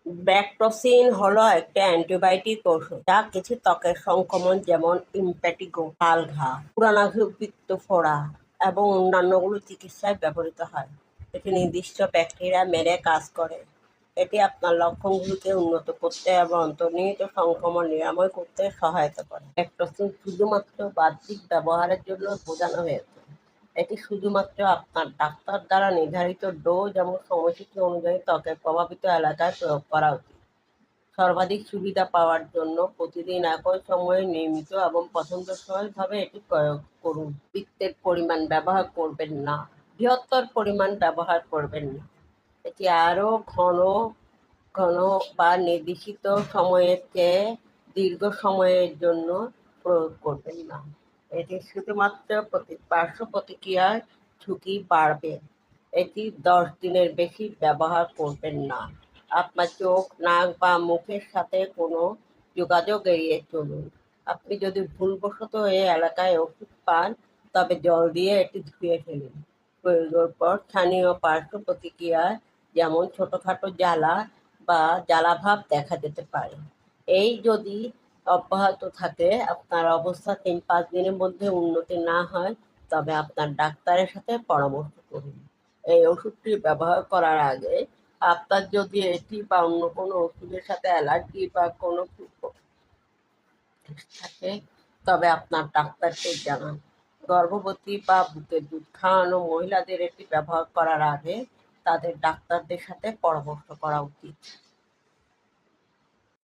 Bactrocin হলো একটা antibiotic ওষুধ যা কিছু ত্বকের সংক্রমণ যেমন ইম্প্যাটিগো, লাল ঘা, পুরানাভিপিত্ত ফোড়া এবং অন্যান্যগুলো চিকিৎসায় ব্যবহৃত হয়। এটি নির্দিষ্ট ব্যাকটেরিয়া মেরে কাজ করে। এটি আপনার লক্ষণগুলোকে উন্নত করতে এবং অন্তর্নিহিত সংক্রমণ নিরাময় করতে সহায়তা করে। ব্যাকট্রোসিন শুধুমাত্র বাহ্যিক ব্যবহারের জন্য বোঝানো হয়েছে। এটি শুধুমাত্র আপনার ডাক্তার দ্বারা নির্ধারিত ডোজ এবং সময়সূচি অনুযায়ী ত্বকের প্রভাবিত এলাকায় প্রয়োগ করা উচিত। সর্বাধিক সুবিধা পাওয়ার জন্য প্রতিদিন একই সময়ে নিয়মিত এবং পছন্দসইভাবে এটি প্রয়োগ করুন। পিত্তের পরিমাণ ব্যবহার করবেন না। বৃহত্তর পরিমাণ ব্যবহার করবেন না। এটি আরও ঘন ঘন বা নির্দিষ্ট সময়ের চেয়ে দীর্ঘ সময়ের জন্য প্রয়োগ করবেন না। এটি শুধুমাত্র পার্শ্ব প্রতিক্রিয়ার ঝুঁকি বাড়বে। এটি 10 দিনের বেশি ব্যবহার করবেন না। আপনার চোখ, নাক বা মুখের সাথে কোনো যোগাযোগ এড়িয়ে চলুন। আপনি যদি ভুলবশত এই এলাকায় ওষুধ পান, তবে জল দিয়ে এটি ধুয়ে ফেলুন। প্রয়োগের পর স্থানীয় পার্শ্ব প্রতিক্রিয়া যেমন ছোটোখাটো জ্বালা বা জ্বালাভাব দেখা যেতে পারে। এই যদি অব্যাহত থাকে, আপনার অবস্থা 3-5 দিনের মধ্যে উন্নতি না হয়, তবে আপনার ডাক্তারের সাথে পরামর্শ করুন। এই ওষুধটি ব্যবহার করার আগে আপনার যদি এটি বা অন্য কোনো ওষুধের সাথে অ্যালার্জি বা কোনো থাকে, তবে আপনার ডাক্তারকে জানান। গর্ভবতী বা বুকের দুধ খাওয়ানো মহিলাদের এটি ব্যবহার করার আগে তাদের ডাক্তারদের সাথে পরামর্শ করা উচিত।